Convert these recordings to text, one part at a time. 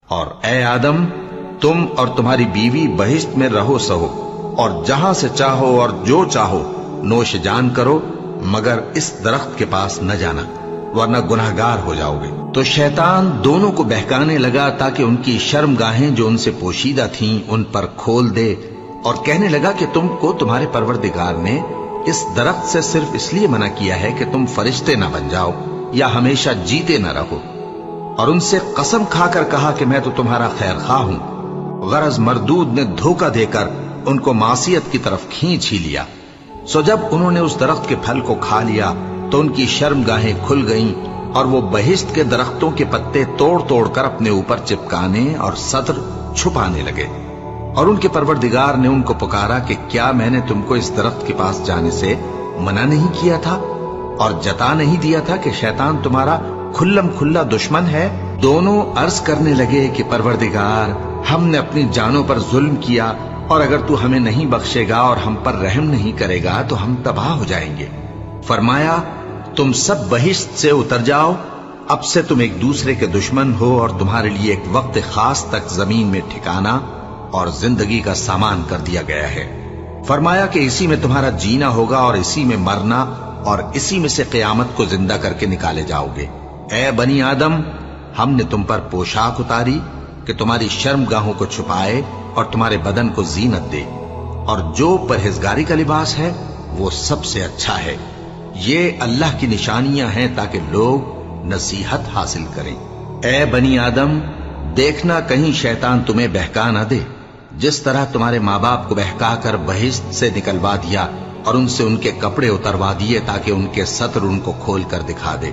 اور اے آدم، تم اور تمہاری بیوی بہشت میں رہو سہو، اور جہاں سے چاہو اور جو چاہو نوش جان کرو، مگر اس درخت کے پاس نہ جانا ورنہ گناہگار ہو جاؤ گے۔ تو شیطان دونوں کو بہکانے لگا تاکہ ان کی شرمگاہیں جو ان سے پوشیدہ تھیں ان پر کھول دے، اور کہنے لگا کہ تم کو تمہارے پروردگار نے اس درخت سے صرف اس لیے منع کیا ہے کہ تم فرشتے نہ بن جاؤ یا ہمیشہ جیتے نہ رہو۔ اور ان سے قسم کھا کر کہا کہ میں تو تمہارا خیر خواہ ہوں۔ غرض مردود نے دھوکہ دے کر ان کو معصیت کی طرف کھینچ ہی لیا۔ سو جب انہوں نے اس درخت کے پھل کو کھا لیا تو ان کی شرمگاہیں کھل گئیں، اور وہ بہشت کے درختوں کے پتے توڑ توڑ کر اپنے اوپر چپکانے اور سطر چھپانے لگے۔ اور ان کے پروردگار نے ان کو پکارا کہ کیا میں نے تم کو اس درخت کے پاس جانے سے منع نہیں کیا تھا اور جتا نہیں دیا تھا کہ شیطان تمہارا کھلم کھلا دشمن ہے؟ دونوں عرض کرنے لگے کہ پروردگار، ہم نے اپنی جانوں پر ظلم کیا، اور اگر تو ہمیں نہیں بخشے گا اور ہم پر رحم نہیں کرے گا تو ہم تباہ ہو جائیں گے۔ فرمایا، تم سب بہشت سے اتر جاؤ، اب سے تم ایک دوسرے کے دشمن ہو، اور تمہارے لیے ایک وقت خاص تک زمین میں ٹھکانا اور زندگی کا سامان کر دیا گیا ہے۔ فرمایا کہ اسی میں تمہارا جینا ہوگا اور اسی میں مرنا، اور اسی میں سے قیامت کو زندہ کر کے نکالے جاؤ گے۔ اے بنی آدم، ہم نے تم پر پوشاک اتاری کہ تمہاری شرمگاہوں کو چھپائے اور تمہارے بدن کو زینت دے، اور جو پرہیزگاری کا لباس ہے وہ سب سے اچھا ہے۔ یہ اللہ کی نشانیاں ہیں تاکہ لوگ نصیحت حاصل کریں۔ اے بنی آدم، دیکھنا کہیں شیطان تمہیں بہکا نہ دے، جس طرح تمہارے ماں باپ کو بہکا کر بہشت سے نکلوا دیا اور ان سے ان کے کپڑے اتروا دیے تاکہ ان کے سطر ان کو کھول کر دکھا دے۔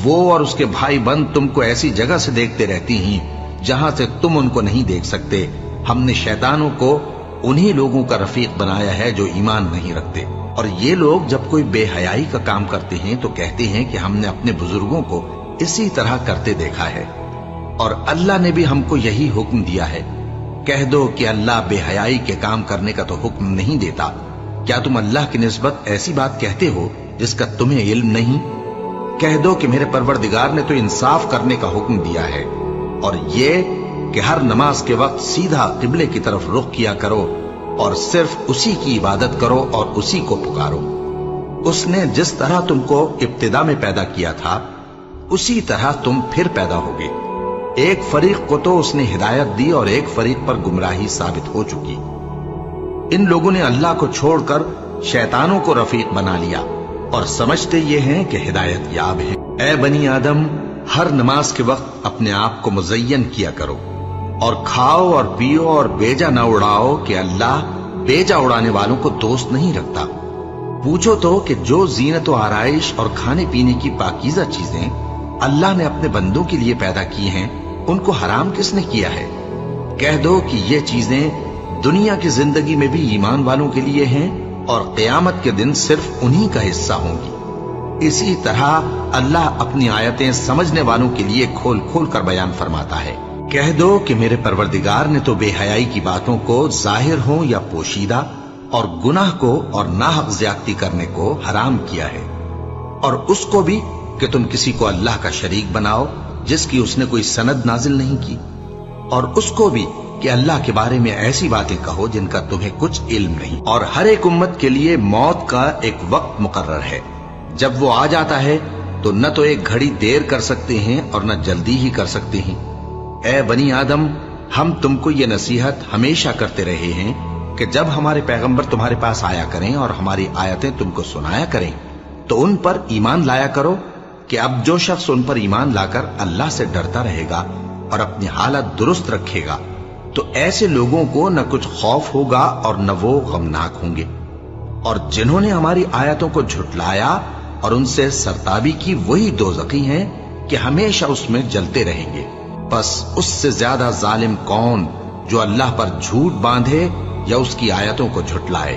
وہ اور اس کے بھائی بند تم کو ایسی جگہ سے دیکھتے رہتی ہیں جہاں سے تم ان کو نہیں دیکھ سکتے۔ ہم نے شیطانوں کو انہی لوگوں کا رفیق بنایا ہے جو ایمان نہیں رکھتے، اور یہ لوگ جب کوئی بے حیائی کا کام کرتے ہیں تو کہتے ہیں کہ ہم نے اپنے بزرگوں کو اسی طرح کرتے دیکھا ہے، اور اللہ نے بھی ہم کو یہی حکم دیا ہے۔ کہہ دو کہ اللہ بے حیائی کے کام کرنے کا تو حکم نہیں دیتا۔ کیا تم اللہ کی نسبت ایسی بات کہتے ہو جس کا تمہیں علم نہیں؟ کہہ دو کہ میرے پروردگار نے تو انصاف کرنے کا حکم دیا ہے، اور یہ کہ ہر نماز کے وقت سیدھا قبلے کی طرف رخ کیا کرو اور صرف اسی کی عبادت کرو اور اسی کو پکارو۔ اس نے جس طرح تم کو ابتدا میں پیدا کیا تھا اسی طرح تم پھر پیدا ہوگے۔ ایک فریق کو تو اس نے ہدایت دی اور ایک فریق پر گمراہی ثابت ہو چکی۔ ان لوگوں نے اللہ کو چھوڑ کر شیطانوں کو رفیق بنا لیا اور سمجھتے یہ ہیں کہ ہدایت یاب ہیں۔ اے بنی آدم، ہر نماز کے وقت اپنے آپ کو مزین کیا کرو، اور کھاؤ اور پیو اور بیجا نہ اڑاؤ کہ اللہ بیجا اڑانے والوں کو دوست نہیں رکھتا۔ پوچھو تو کہ جو زینت و آرائش اور کھانے پینے کی پاکیزہ چیزیں اللہ نے اپنے بندوں کے لیے پیدا کی ہیں ان کو حرام کس نے کیا ہے؟ کہہ دو کہ یہ چیزیں دنیا کی زندگی میں بھی ایمان والوں کے لیے ہیں اور قیامت کے دن صرف انہی کا حصہ ہوں گی۔ اسی طرح اللہ اپنی آیتیں سمجھنے والوں کے لیے کھول کھول کر بیان فرماتا ہے۔ کہہ دو کہ میرے پروردگار نے تو بے حیائی کی باتوں کو ظاہر ہوں یا پوشیدہ، اور گناہ کو اور ناحق زیادتی کرنے کو حرام کیا ہے، اور اس کو بھی کہ تم کسی کو اللہ کا شریک بناؤ جس کی اس نے کوئی سند نازل نہیں کی، اور اس کو بھی کہ اللہ کے بارے میں ایسی باتیں کہو جن کا تمہیں کچھ علم نہیں۔ اور ہر ایک امت کے لیے موت کا ایک وقت مقرر ہے، جب وہ آ جاتا ہے تو نہ تو ایک گھڑی دیر کر سکتے ہیں اور نہ جلدی ہی کر سکتے ہیں۔ اے بنی آدم، ہم تم کو یہ نصیحت ہمیشہ کرتے رہے ہیں کہ جب ہمارے پیغمبر تمہارے پاس آیا کریں اور ہماری آیتیں تم کو سنایا کریں تو ان پر ایمان لایا کرو، کہ اب جو شخص ان پر ایمان لا کر اللہ سے ڈرتا رہے گا اور اپنی حالت درست رکھے گا تو ایسے لوگوں کو نہ کچھ خوف ہوگا اور نہ وہ غمناک ہوں گے۔ اور جنہوں نے ہماری آیتوں کو جھٹلایا اور ان سے سرتابی کی وہی دوزخی ہیں کہ ہمیشہ اس میں جلتے رہیں گے۔ بس اس سے زیادہ ظالم کون جو اللہ پر جھوٹ باندھے یا اس کی آیتوں کو جھٹلائے؟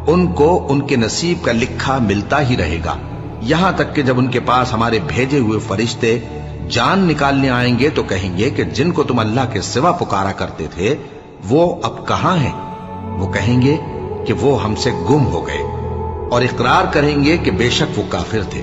ان کو ان کے نصیب کا لکھا ملتا ہی رہے گا، یہاں تک کہ جب ان کے پاس ہمارے بھیجے ہوئے فرشتے جان نکالنے آئیں گے تو کہیں گے کہ جن کو تم اللہ کے سوا پکارا کرتے تھے وہ اب کہاں ہیں؟ وہ کہیں گے کہ وہ ہم سے گم ہو گئے، اور اقرار کریں گے کہ بے شک وہ کافر تھے۔